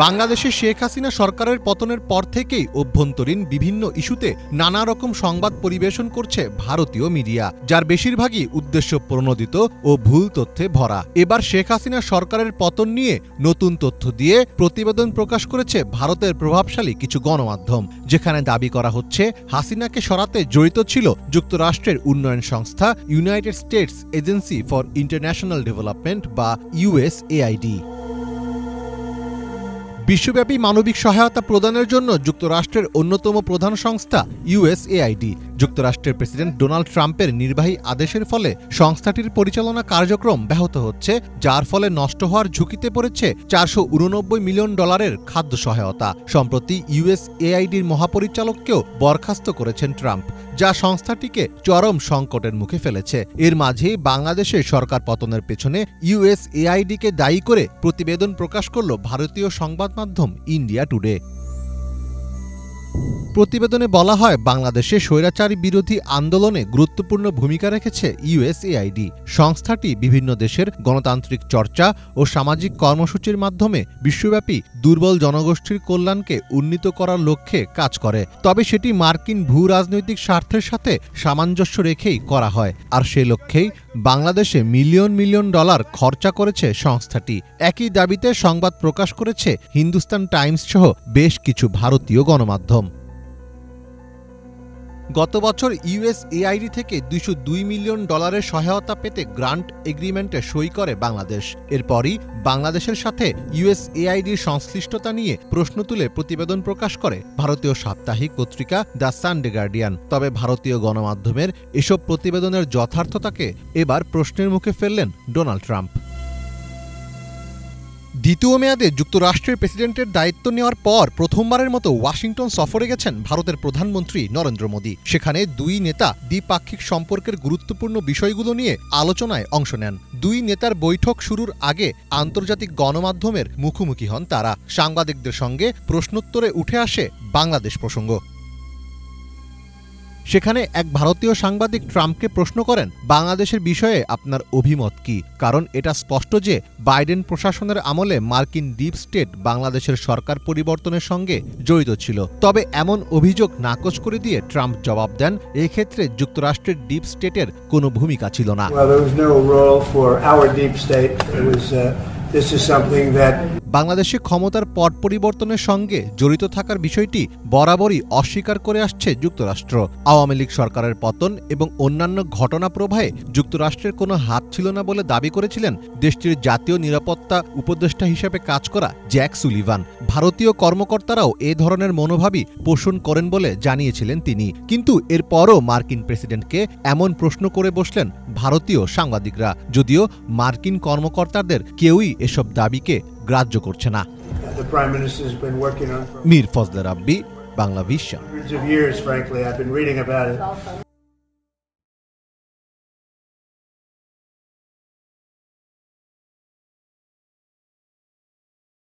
বাংলাদেশে শেখ হাসিনা সরকারের পতনের পর থেকেই অভ্যন্তরীণ বিভিন্ন ইস্যুতে নানা রকম সংবাদ পরিবেশন করছে ভারতীয় মিডিয়া, যার বেশিরভাগই উদ্দেশ্য প্রণোদিত ও ভুল তথ্যে ভরা। এবার শেখ হাসিনা সরকারের পতন নিয়ে নতুন তথ্য দিয়ে প্রতিবেদন প্রকাশ করেছে ভারতের প্রভাবশালী কিছু গণমাধ্যম, যেখানে দাবি করা হচ্ছে হাসিনাকে সরাতে জড়িত ছিল যুক্তরাষ্ট্রের উন্নয়ন সংস্থা United states agency for international development বা USAID। বিশ্বব্যাপী মানবিক সহায়তা প্রদানের জন্য যুক্তরাষ্ট্রের অন্যতম প্রধান সংস্থা USAID যুক্তরাষ্ট্রের প্রেসিডেন্ট ডোনাল্ড ট্রাম্পের নির্বাহী আদেশের ফলে সংস্থাটির পরিচালনা কার্যক্রম ব্যাহত হচ্ছে, যার ফলে নষ্ট হওয়ার ঝুঁকিতে পড়েছে $489 মিলিয়ন খাদ্য সহায়তা। সম্প্রতি USAIDর মহাপরিচালককেও বরখাস্ত করেছেন ট্রাম্প, যা সংস্থাটিকে চরম সংকটের মুখে ফেলেছে। এর মাঝেই বাংলাদেশের সরকার পতনের পেছনে USAIDকে দায়ী করে প্রতিবেদন প্রকাশ করল ভারতীয় সংবাদ মাধ্যম ইন্ডিয়া টুডে। প্রতিবেদনে বলা হয়, বাংলাদেশে স্বৈরাচারী বিরোধী আন্দোলনে গুরুত্বপূর্ণ ভূমিকা রেখেছে USAID। সংস্থাটি বিভিন্ন দেশের গণতান্ত্রিক চর্চা ও সামাজিক কর্মসূচির মাধ্যমে বিশ্বব্যাপী দুর্বল জনগোষ্ঠীর কল্যাণকে উন্নীত করার লক্ষ্যে কাজ করে, তবে সেটি মার্কিন ভূ রাজনৈতিক স্বার্থের সাথে সামঞ্জস্য রেখেই করা হয়। আর সে লক্ষ্যেই বাংলাদেশে মিলিয়ন মিলিয়ন ডলার খরচা করেছে সংস্থাটি। একই দাবিতে সংবাদ প্রকাশ করেছে হিন্দুস্তান টাইমস সহ বেশ কিছু ভারতীয় গণমাধ্যম। গত বছর USAID থেকে $202 মিলিয়ন সহায়তা পেতে গ্রান্ট এগ্রিমেন্টে সই করে বাংলাদেশ। এরপরই বাংলাদেশের সাথে USAIDর সংশ্লিষ্টতা নিয়ে প্রশ্ন তুলে প্রতিবেদন প্রকাশ করে ভারতীয় সাপ্তাহিক পত্রিকা দ্য সানডে গার্ডিয়ান। তবে ভারতীয় গণমাধ্যমের এসব প্রতিবেদনের যথার্থতাকে এবার প্রশ্নের মুখে ফেললেন ডোনাল্ড ট্রাম্প। দ্বিতীয় মেয়াদে যুক্তরাষ্ট্রের প্রেসিডেন্টের দায়িত্ব নেওয়ার পর প্রথমবারের মতো ওয়াশিংটন সফরে গেছেন ভারতের প্রধানমন্ত্রী নরেন্দ্র মোদী। সেখানে দুই নেতা দ্বিপাক্ষিক সম্পর্কের গুরুত্বপূর্ণ বিষয়গুলো নিয়ে আলোচনায় অংশ নেন। দুই নেতার বৈঠক শুরুর আগে আন্তর্জাতিক গণমাধ্যমের মুখোমুখি হন তারা। সাংবাদিকদের সঙ্গে প্রশ্নোত্তরে উঠে আসে বাংলাদেশ প্রসঙ্গ। সেখানে এক ভারতীয় সাংবাদিক ট্রাম্পকে প্রশ্ন করেন, বাংলাদেশের বিষয়ে আপনার অভিমত কি? কারণ এটা স্পষ্ট যে বাইডেন প্রশাসনের আমলে মার্কিন ডিপ স্টেট বাংলাদেশের সরকার পরিবর্তনের সঙ্গে জড়িত ছিল। তবে এমন অভিযোগ নাকচ করে দিয়ে ট্রাম্প জবাব দেন, এক্ষেত্রে যুক্তরাষ্ট্রের ডিপ স্টেটের কোনো ভূমিকা ছিল না। বাংলাদেশে ক্ষমতার পট পরিবর্তনের সঙ্গে জড়িত থাকার বিষয়টি বরাবরই অস্বীকার করে আসছে যুক্তরাষ্ট্র। আওয়ামী লীগ সরকারের পতন এবং অন্যান্য ঘটনা প্রবাহে যুক্তরাষ্ট্রের কোনো হাত ছিল না বলে দাবি করেছিলেন দেশটির জাতীয় নিরাপত্তা উপদেষ্টা হিসেবে কাজ করা জ্যাক সুলিভান। ভারতীয় কর্মকর্তারাও এ ধরনের মনোভাবই পোষণ করেন বলে জানিয়েছিলেন তিনি। কিন্তু এরপরও মার্কিন প্রেসিডেন্টকে এমন প্রশ্ন করে বসলেন ভারতীয় সাংবাদিকরা, যদিও মার্কিন কর্মকর্তাদের কেউই এসব দাবিকে গ্রাহ্য করছে না। মীর ফজলে রাব্বি, বাংলা ভিশন।